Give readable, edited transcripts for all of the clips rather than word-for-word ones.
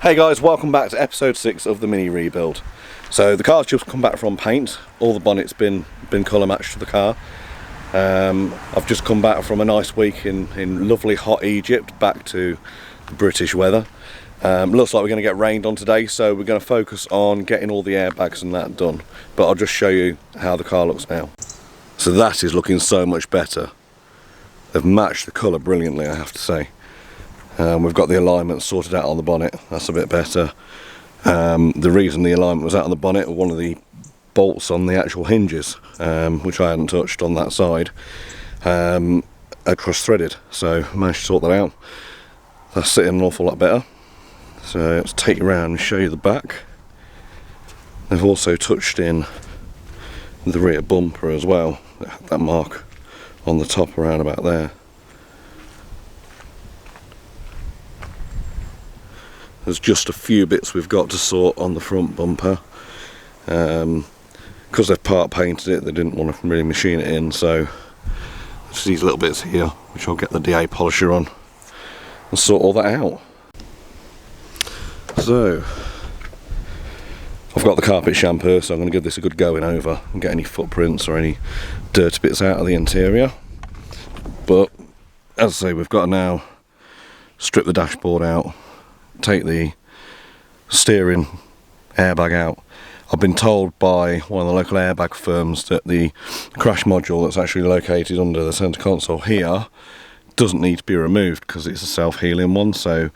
Hey guys, welcome back to episode 6 of the mini rebuild. So the car's just come back from paint. All the bonnet's been colour matched to the car. I've just come back from a nice week in lovely hot Egypt, back to British weather. Looks like we're going to get rained on today, so we're going to focus on getting all the airbags and that done. But I'll just show you how the car looks now. So that is looking so much better. They've matched the colour brilliantly, I have to say. We've got the alignment sorted out on the bonnet, that's a bit better. The reason the alignment was out on the bonnet, one of the bolts on the actual hinges, which I hadn't touched on that side, had cross-threaded, so I managed to sort that out. That's sitting an awful lot better. So let's take you around and show you the back. They've also touched in the rear bumper as well, that mark on the top around about there. There's just a few bits we've got to sort on the front bumper. Because they've part painted it, they didn't want to really machine it in, so just these little bits here, which I'll get the DA polisher on and sort all that out. So I've got the carpet shampoo, so I'm going to give this a good going over and get any footprints or any dirty bits out of the interior. But as I say, we've got to now strip the dashboard out, take the steering airbag out. I've been told by one of the local airbag firms that the crash module that's actually located under the centre console here doesn't need to be removed because it's a self-healing one. So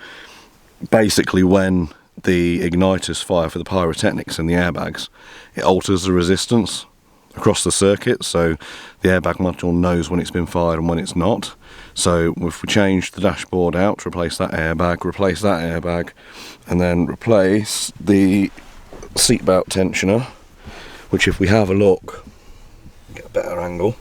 basically when the igniters fire for the pyrotechnics in the airbags, it alters the resistance across the circuit, so the airbag module knows when it's been fired and when it's not. So if we change the dashboard out to replace that airbag, and then replace the seatbelt tensioner, which if we have a look, get a better angle,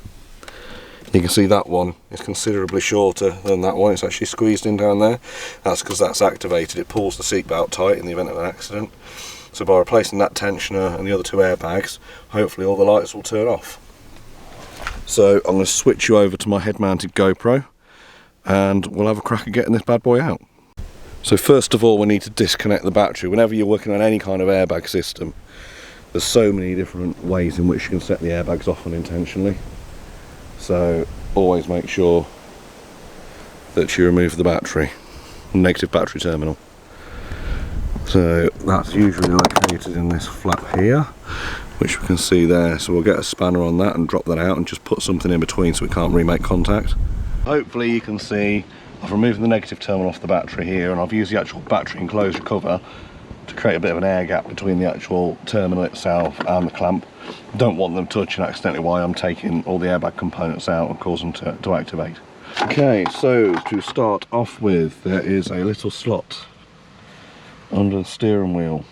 you can see that one is considerably shorter than that one. It's actually squeezed in down there. That's because that's activated. It pulls the seatbelt tight in the event of an accident. So by replacing that tensioner and the other two airbags, hopefully all the lights will turn off. So I'm going to switch you over to my head-mounted GoPro and we'll have a crack at getting this bad boy out. So first of all, we need to disconnect the battery. Whenever you're working on any kind of airbag system, there's so many different ways in which you can set the airbags off unintentionally. So always make sure that you remove the battery, negative battery terminal. So that's usually located in this flap here, which we can see there. So we'll get a spanner on that and drop that out and just put something in between so we can't remake contact. Hopefully you can see I've removed the negative terminal off the battery here, and I've used the actual battery enclosure cover to create a bit of an air gap between the actual terminal itself and the clamp. Don't want them touching accidentally while I'm taking all the airbag components out and cause them to activate. Okay, so to start off with, there is a little slot under the steering wheel.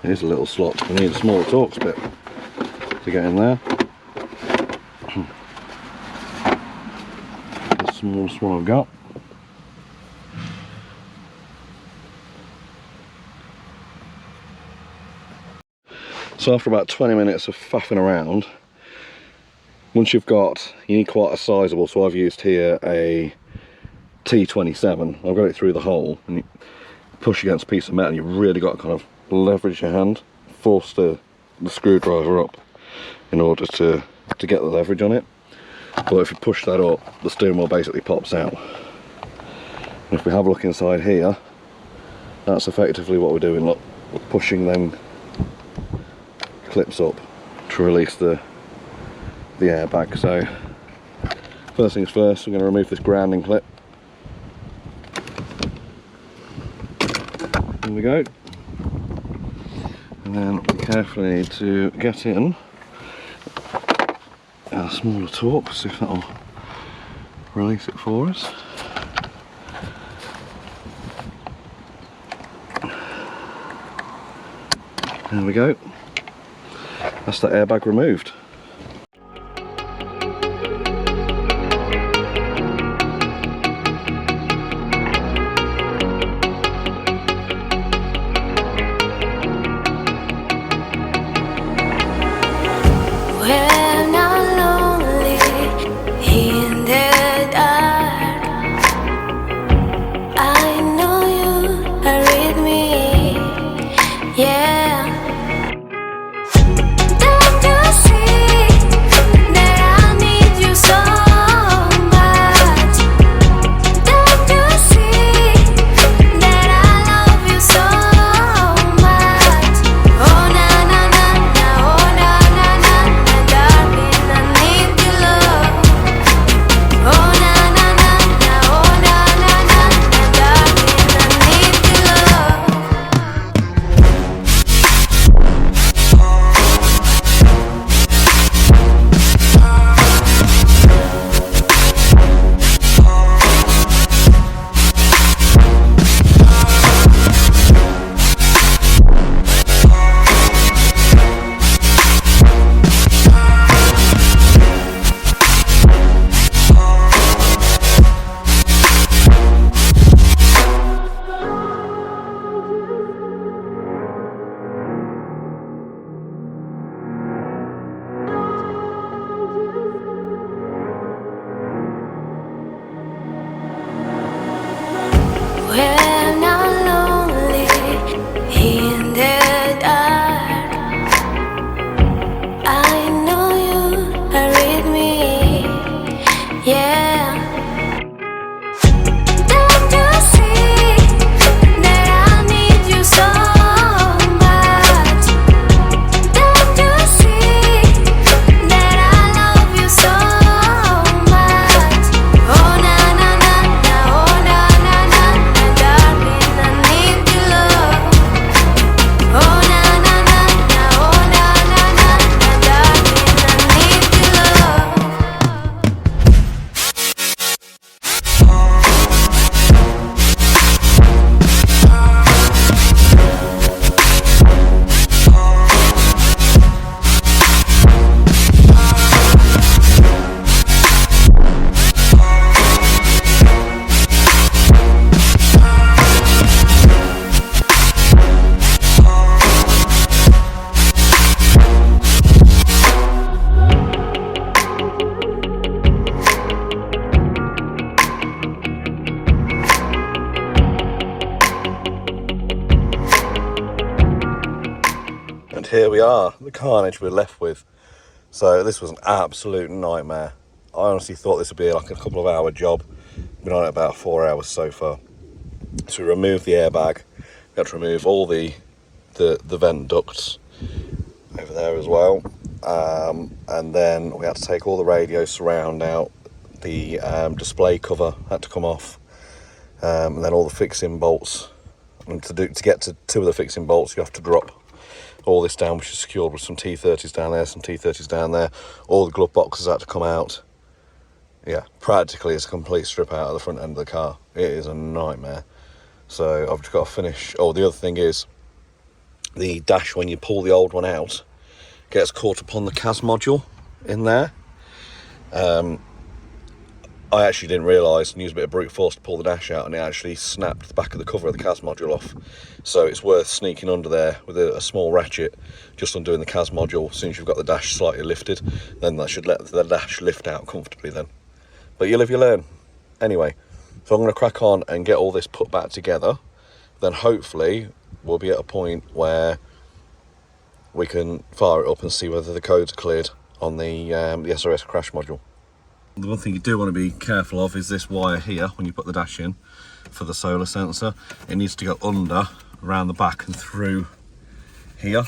Here's a little slot. We need a smaller Torx bit to get in there. The smallest one I've got. So after about 20 minutes of faffing around, once you've got, you need quite a sizable, so I've used here a T27. I've got it through the hole, and you push against a piece of metal, and you've really got to kind of leverage your hand, force the screwdriver up in order to get the leverage on it. But if you push that up, the steering wheel basically pops out. And if we have a look inside here, that's effectively what we're doing. Look, we're pushing them clips up to release the airbag. So first things first, we're going to remove this grounding clip. There we go. And then we carefully need to get in a smaller Torx, see if that'll release it for us. There we go. That's the airbag removed. When I'm lonely in the And here we are, the carnage we're left with. So this was an absolute nightmare. I honestly thought this would be like a couple of hour job. Been on it about 4 hours so far. So we removed the airbag. We had to remove all the vent ducts over there as well. And then we had to take all the radio surround out. The display cover had to come off. And then all the fixing bolts. And to get to two of the fixing bolts, you have to drop all this down, which is secured with some T30s down there, some T30s down there. All the glove boxes had to come out. Yeah, practically it's a complete strip out of the front end of the car. It is a nightmare. So I've just got to finish. Oh, the other thing is the dash, when you pull the old one out, gets caught upon the CAS module in there. I actually didn't realise and used a bit of brute force to pull the dash out, and it actually snapped the back of the cover of the CAS module off. So it's worth sneaking under there with a small ratchet, just undoing the CAS module. As soon as you've got the dash slightly lifted, then that should let the dash lift out comfortably then. But you live, you learn. Anyway, so I'm going to crack on and get all this put back together. Then hopefully we'll be at a point where we can fire it up and see whether the code's cleared on the SRS crash module. The one thing you do want to be careful of is this wire here when you put the dash in for the solar sensor. It needs to go under, around the back and through here.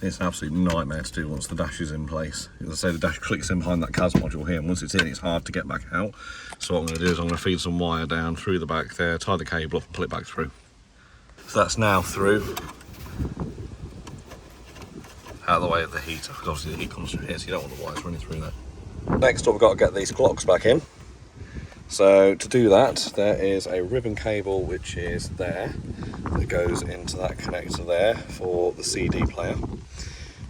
It's an absolute nightmare to do once the dash is in place. As I say, the dash clicks in behind that CAS module here, and once it's in, it's hard to get back out. So what I'm going to do is I'm going to feed some wire down through the back there, tie the cable up and pull it back through. So that's now through. Out of the way of the heater, because obviously the heat comes through here, so you don't want the wires running through there. Next up, we've got to get these clocks back in. So to do that, there is a ribbon cable which is there that goes into that connector there for the CD player,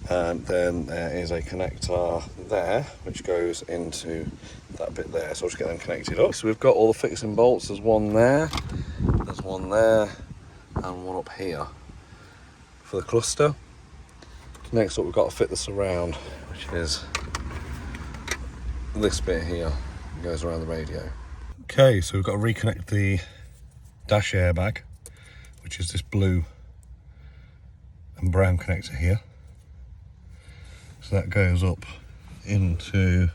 and then there is a connector there which goes into that bit there. So I'll just get them connected up. So we've got all the fixing bolts. There's one there, there's one there, and one up here for the cluster. Next up, we've got to fit the surround, which is this bit here, goes around the radio. Okay, so we've got to reconnect the dash airbag, which is this blue and brown connector here. So that goes up into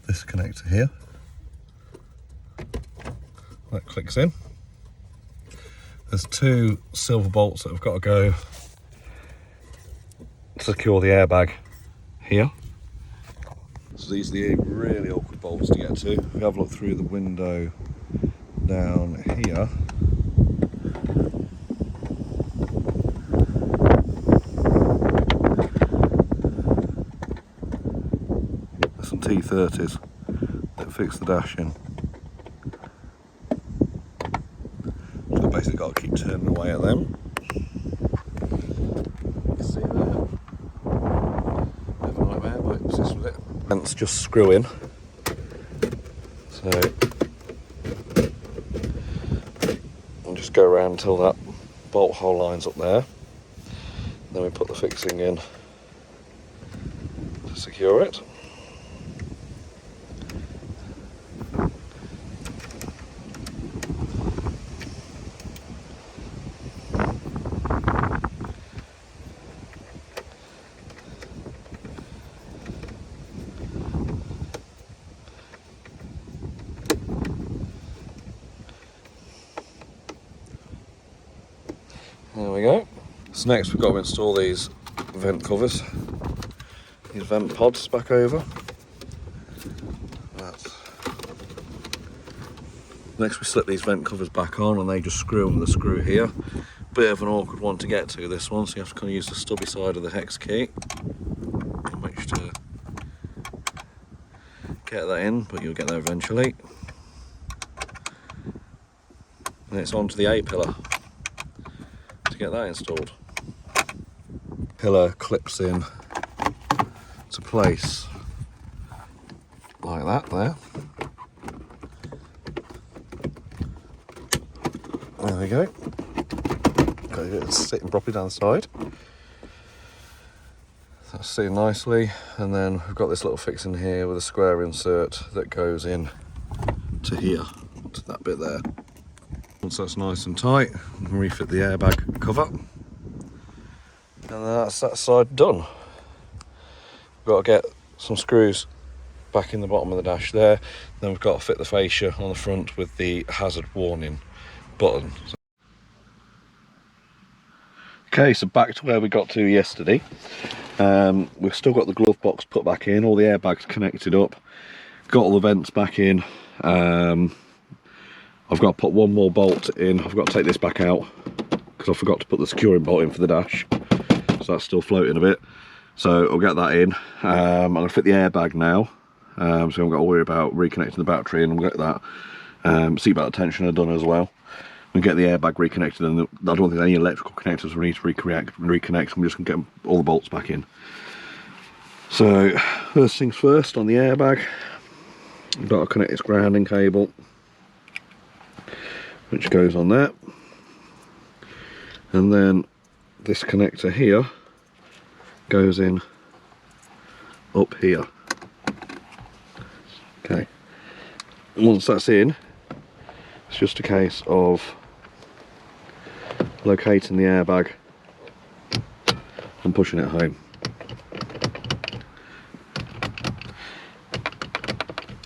this connector here. That clicks in. There's two silver bolts that have got to go to secure the airbag here. So these are the really awkward bolts to get to. If we have a look through the window down here, there's some T30s that fix the dash in. So we've basically got to keep turning away at them. You can see there. Bit of a nightmare, but persist with it. Vents just screw in, so I'll just go around until that bolt hole lines up there. Then we put the fixing in to secure it. There we go. So next we've got to install these vent covers, these vent pods back over. Next we slip these vent covers back on and they just screw on the screw here. Bit of an awkward one to get to, this one, so you have to kind of use the stubby side of the hex key. Make sure to get that in, but you'll get there eventually. And it's onto the A-pillar to get that installed. Pillar clips in to place like that there. There we go. Got it sitting properly down the side. That's sitting nicely, and then we've got this little fix in here with a square insert that goes in to here, to that bit there. Once that's nice and tight, we can refit the airbag cover, and that's that side done. We've got to get some screws back in the bottom of the dash there, then we've got to fit the fascia on the front with the hazard warning button. Okay, so back to where we got to yesterday. We've still got the glove box put back in, all the airbags connected up, got all the vents back in. I've got to put one more bolt in. I've got to take this back out because I forgot to put the securing bolt in for the dash, so that's still floating a bit. So I'll get that in. I'm going to fit the airbag now, so I haven't got to worry about reconnecting the battery, and we'll get that seatbelt tensioner done as well. And get the airbag reconnected, and I don't think there's any electrical connectors we need to reconnect. I'm just going to get all the bolts back in. So first things first, on the airbag, I've got to connect this grounding cable, which goes on there, and then this connector here goes in up here. Okay, once that's in, it's just a case of locating the airbag and pushing it home.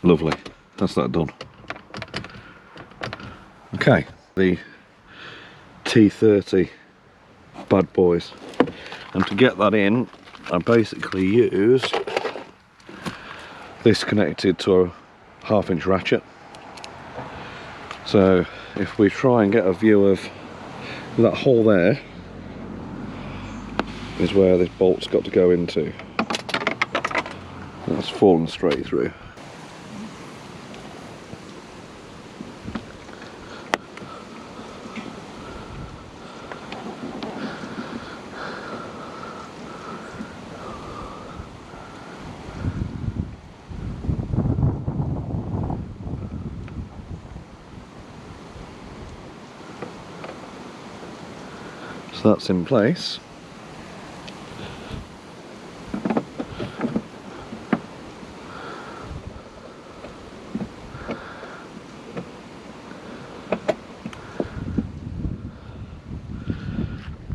Lovely, that's that done. Okay, the T30 bad boys, and to get that in I basically used this connected to a 1/2 inch ratchet. So if we try and get a view of that hole, there is where this bolt's got to go into. That's fallen straight through. So that's in place.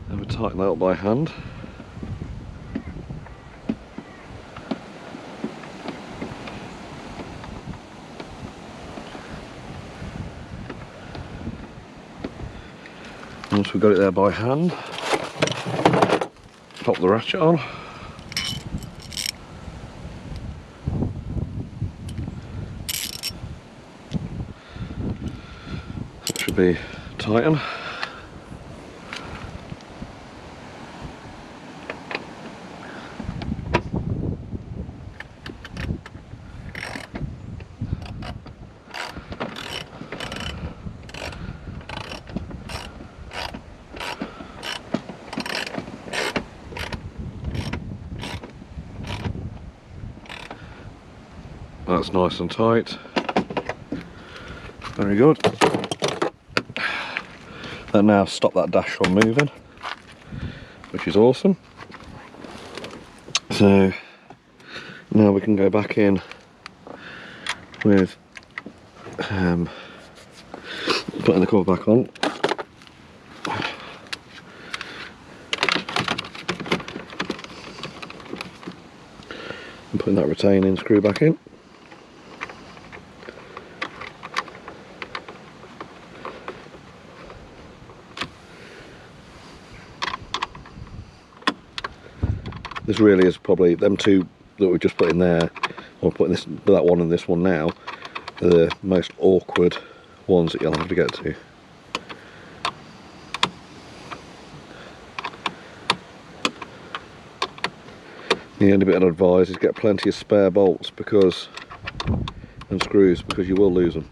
And we tighten that up by hand. Once we've got it there by hand, pop the ratchet on. It should be tighten. That's nice and tight. Very good. That now stop that dash from moving, which is awesome. So now we can go back in with putting the cover back on. And putting that retaining screw back in. This really is probably, them two that we just put in there, or putting this, that one and this one now, are the most awkward ones that you'll have to get to. The only bit I'd advise is get plenty of spare bolts and screws, because you will lose them.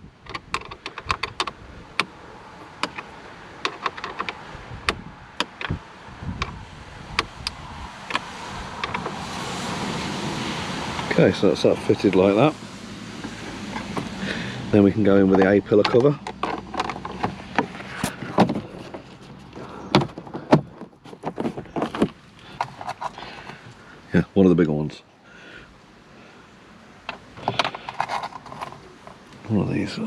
Okay, so that's that fitted like that. Then we can go in with the A-pillar cover. Yeah, one of the bigger ones. One of these.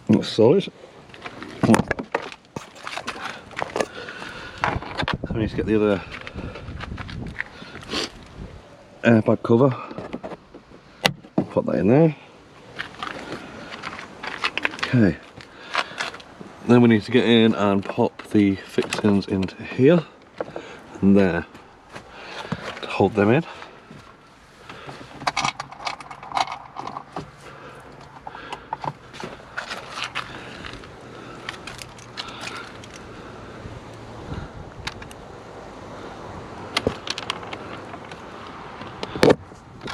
That's solid. So we need to get the other airbag cover. Put that in there. Okay. Then we need to get in and pop the fixings into here and there to hold them in.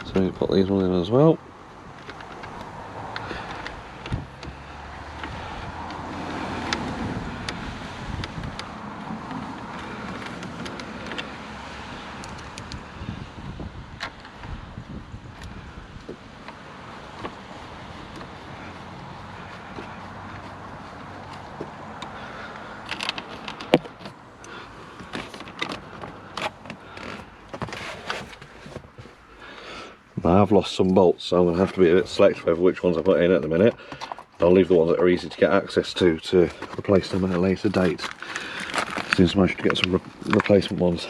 So we put these ones in as well. I have lost some bolts, so I'm going to have to be a bit selective over which ones I put in at the minute. I'll leave the ones that are easy to get access to replace them at a later date. Seems to manage to get some replacement ones.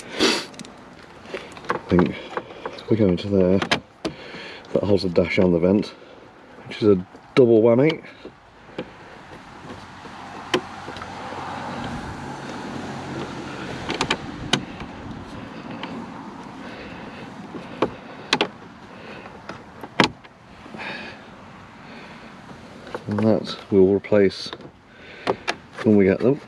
I think if we go into there, that holds the dash and the vent, which is a double whammy. And that we'll replace when we get them.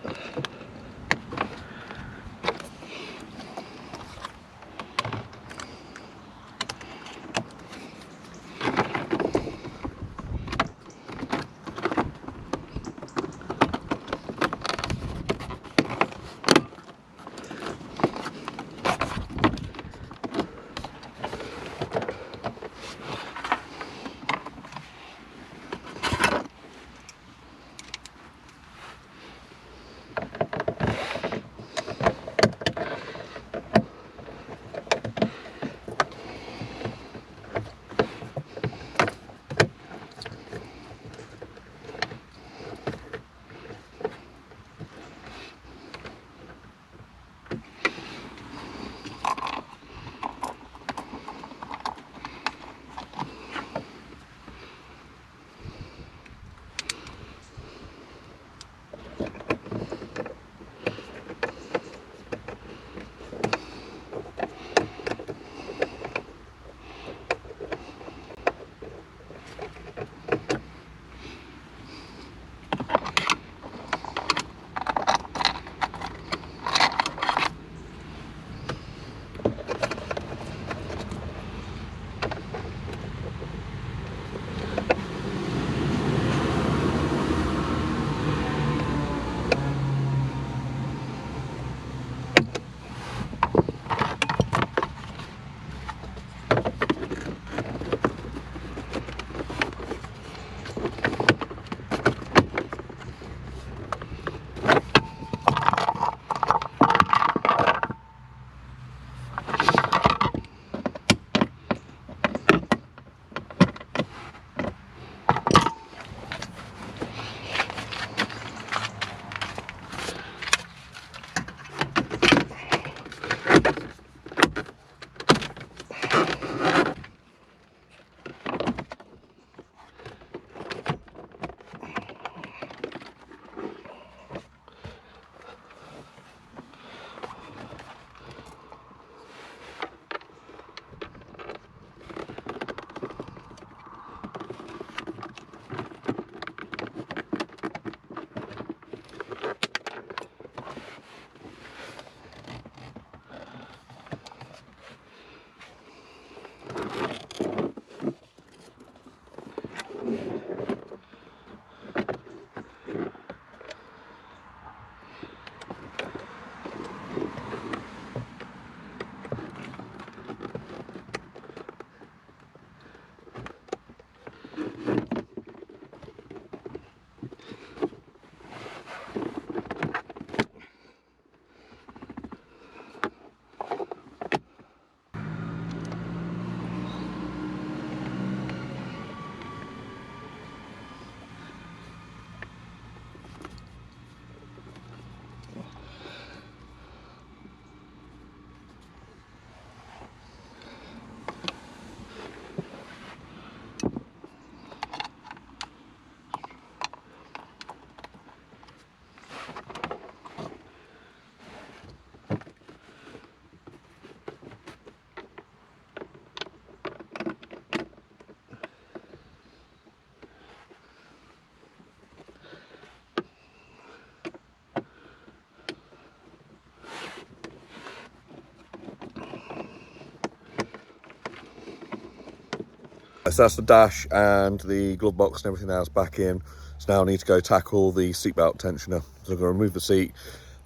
So that's the dash and the glove box and everything else back in. So now I need to go tackle the seatbelt tensioner. So I'm going to remove the seat,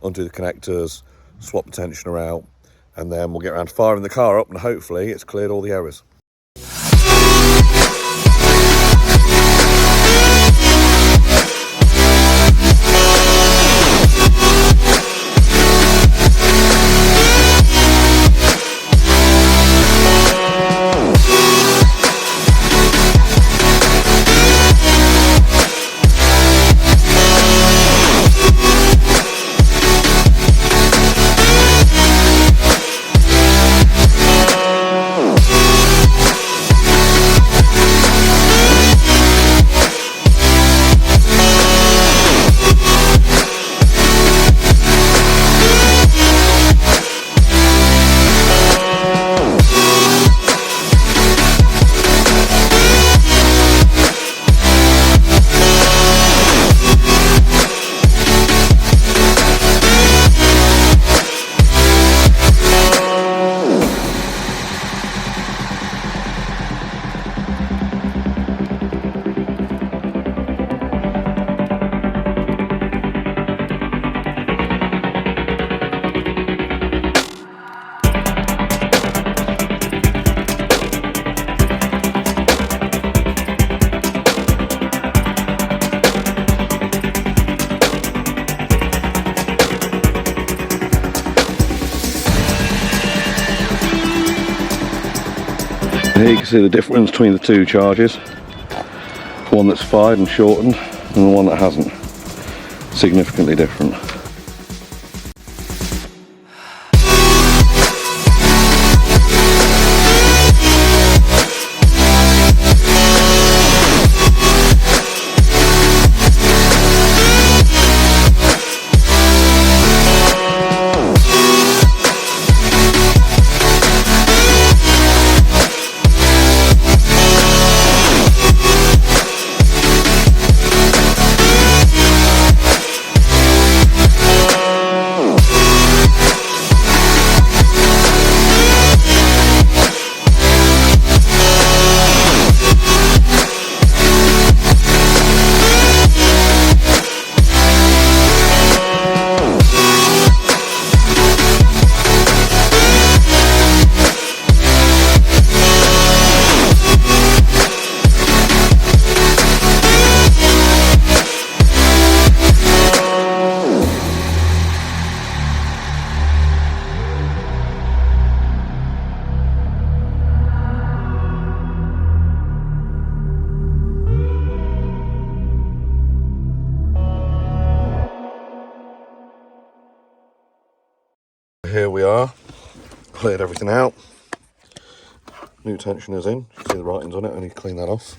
undo the connectors, swap the tensioner out, and then we'll get around to firing the car up, and hopefully it's cleared all the errors. Here you can see the difference between the two charges. One that's fired and shortened and the one that hasn't. Significantly different. Here we are, cleared everything out. New tensioner's in, you can see the writings on it, I need to clean that off.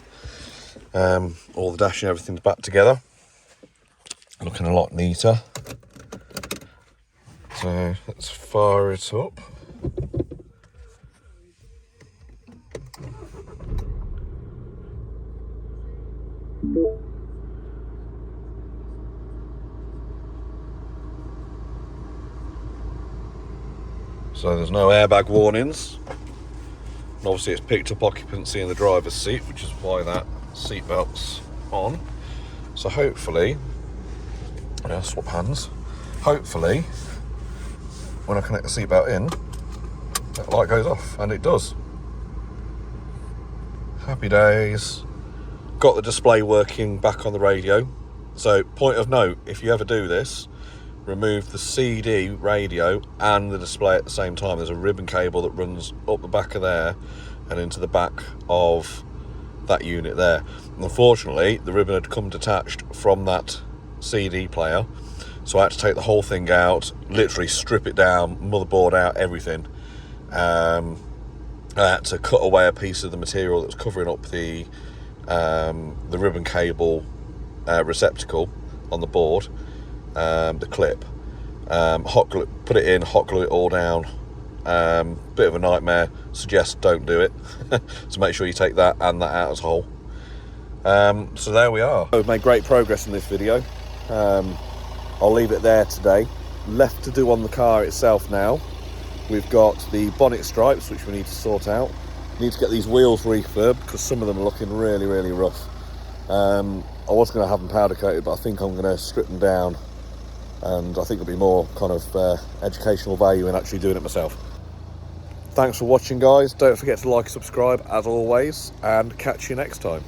All the dash and everything's back together. Looking a lot neater. So let's fire it up. So there's no airbag warnings. And obviously it's picked up occupancy in the driver's seat, which is why that seat belt's on. So hopefully, swap hands. Hopefully, when I connect the seat belt in, that light goes off, and it does. Happy days. Got the display working back on the radio. So point of note, if you ever do this, remove the CD radio and the display at the same time. There's a ribbon cable that runs up the back of there and into the back of that unit there. And unfortunately, the ribbon had come detached from that CD player, so I had to take the whole thing out, literally strip it down, motherboard out, everything. I had to cut away a piece of the material that was covering up the ribbon cable receptacle on the board. The clip, hot glue, put it in, hot glue it all down. Bit of a nightmare. Suggest don't do it. So make sure you take that and that out as a whole. So there we are. We've made great progress in this video. I'll leave it there today. Left to do on the car itself now. We've got the bonnet stripes, which we need to sort out. Need to get these wheels refurbed because some of them are looking really, really rough. I was going to have them powder coated, but I think I'm going to strip them down, and I think there'll be more kind of educational value in actually doing it myself. Thanks for watching, guys. Don't forget to like and subscribe as always, and catch you next time.